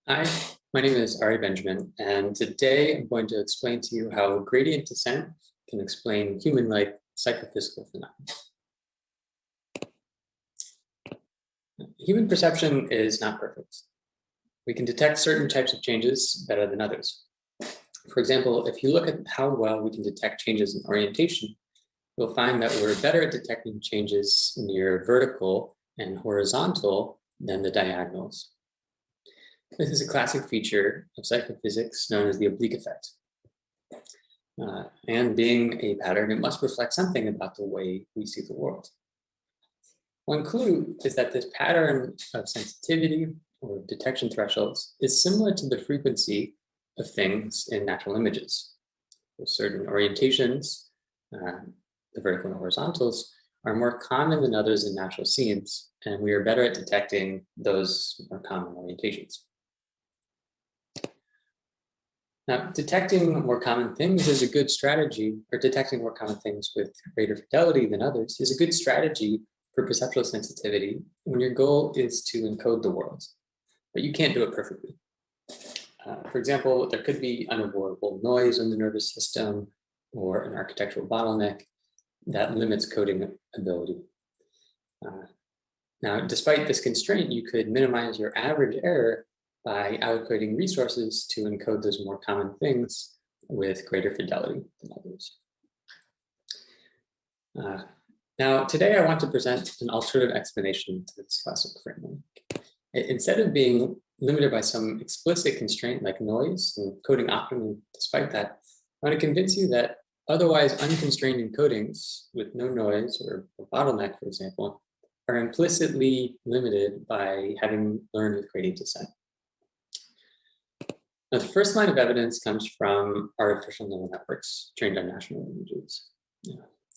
Hi, my name is Ari Benjamin, and today I'm going to explain to you how gradient descent can explain human-like psychophysical phenomena. Human perception is not perfect. We can detect certain types of changes better than others. For example, if you look at how well we can detect changes in orientation, you'll find that we're better at detecting changes near vertical and horizontal than the diagonals. This is a classic feature of psychophysics known as the oblique effect. And being a pattern, it must reflect something about the way we see the world. One clue is that this pattern of sensitivity or detection thresholds is similar to the frequency of things in natural images. With certain orientations, the vertical and horizontals, are more common than others in natural scenes, and we are better at detecting those more common orientations. Now, detecting more common things is a good strategy, or detecting more common things with greater fidelity than others is a good strategy for perceptual sensitivity when your goal is to encode the world, but you can't do it perfectly. For example, there could be unavoidable noise in the nervous system or an architectural bottleneck that limits coding ability. Now, despite this constraint, you could minimize your average error by allocating resources to encode those more common things with greater fidelity than others. Now, today I want to present an alternative explanation to this classic framework. Instead of being limited by some explicit constraint like noise and coding optimally despite that, I want to convince you that otherwise unconstrained encodings with no noise or a bottleneck, for example, are implicitly limited by having learned with gradient descent. Now, the first line of evidence comes from artificial neural networks trained on natural images.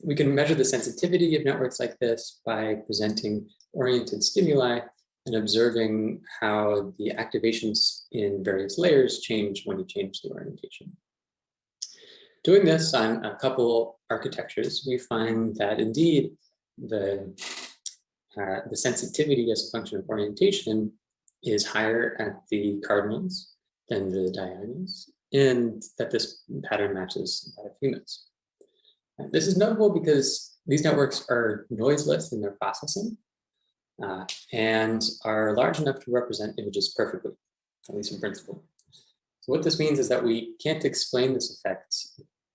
We can measure the sensitivity of networks like this by presenting oriented stimuli and observing how the activations in various layers change when you change the orientation. Doing this on a couple architectures, we find that indeed the sensitivity as a function of orientation is higher at the cardinals than the diagonals, and that this pattern matches that of humans. This is notable because these networks are noiseless in their processing and are large enough to represent images perfectly, at least in principle. So what this means is that we can't explain this effect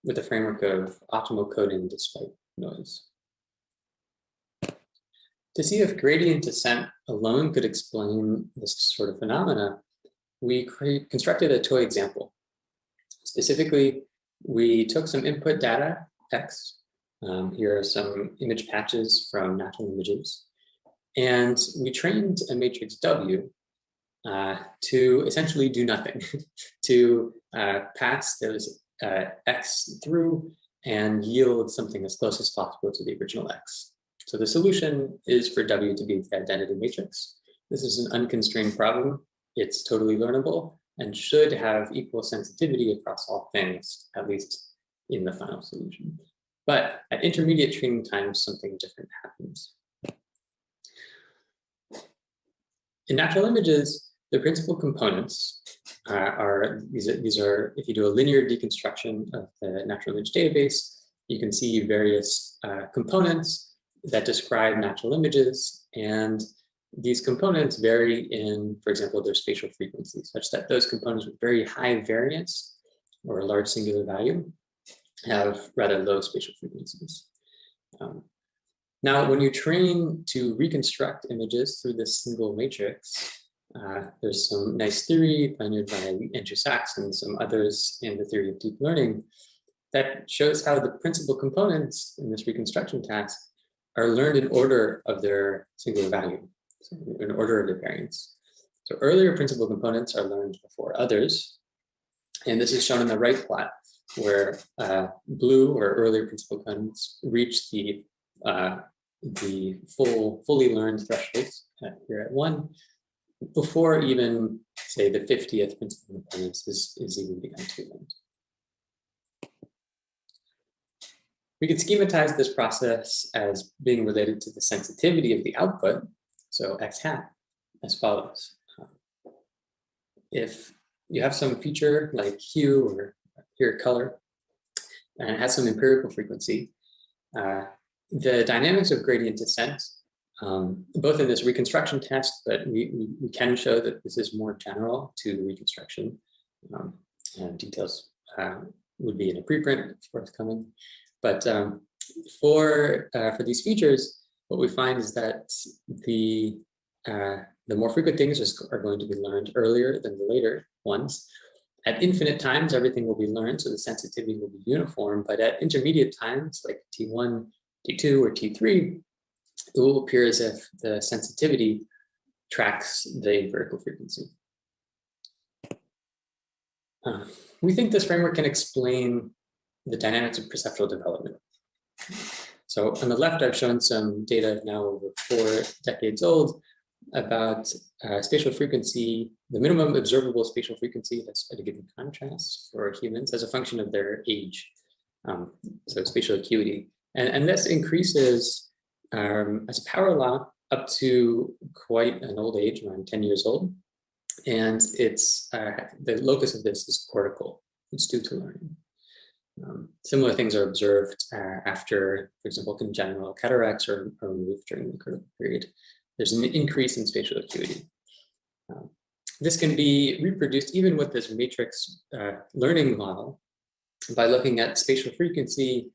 with the framework of optimal coding despite noise. To see if gradient descent alone could explain this sort of phenomena, we constructed a toy example. Specifically, we took some input data, X. Here are some image patches from natural images. And we trained a matrix W to essentially do nothing, to pass those X through and yield something as close as possible to the original X. So the solution is for W to be the identity matrix. This is an unconstrained problem. It's totally learnable and should have equal sensitivity across all things, at least in the final solution. But at intermediate training times, something different happens. In natural images, the principal components are, if you do a linear deconstruction of the natural image database, you can see various components that describe natural images, and these components vary in, for example, their spatial frequency, such that those components with very high variance or a large singular value have rather low spatial frequencies. Now, when you train to reconstruct images through this single matrix, there's some nice theory pioneered by Andrew Sachs and some others in the theory of deep learning that shows how the principal components in this reconstruction task are learned in order of their singular value, so in order of their variance. So earlier principal components are learned before others, and this is shown in the right plot, where blue or earlier principal components reach the fully learned thresholds here at 1 before even, say, the 50th principal components is even begun to be learned. We can schematize this process as being related to the sensitivity of the output, so x hat, as follows. if you have some feature like hue or here color, and it has some empirical frequency, the dynamics of gradient descent, both in this reconstruction test, but we can show that this is more general to reconstruction. And details would be in a preprint forthcoming. But for these features, what we find is that the more frequent things are going to be learned earlier than the later ones. At infinite times, everything will be learned, so the sensitivity will be uniform. But at intermediate times, like T1, T2, or T3, it will appear as if the sensitivity tracks the empirical frequency. We think this framework can explain the dynamics of perceptual development. So on the left, I've shown some data now over 4 decades old about spatial frequency, the minimum observable spatial frequency that's at a given contrast for humans as a function of their age. So spatial acuity. And this increases as a power law up to quite an old age, around 10 years old. And it's the locus of this is cortical. It's due to learning. Similar things are observed after, for example, congenital cataracts are removed during the critical period. There's an increase in spatial acuity. This can be reproduced even with this matrix learning model by looking at spatial frequency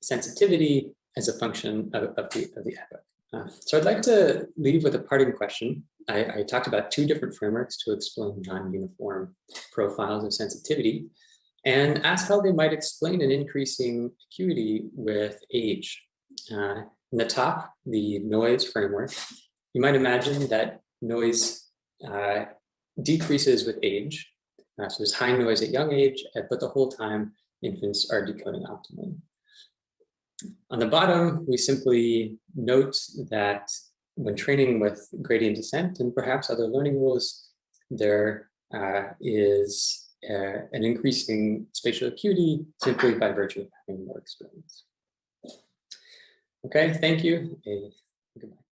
sensitivity as a function of the epoch. So I'd like to leave with a parting question. I talked about 2 different frameworks to explain non-uniform profiles of sensitivity, and asked how they might explain an increasing acuity with age. In the top, the noise framework, you might imagine that noise decreases with age. So there's high noise at young age, but the whole time infants are decoding optimally. On the bottom, we simply note that when training with gradient descent and perhaps other learning rules, there is an increasing spatial acuity simply by virtue of having more experience. Okay, thank you. Goodbye.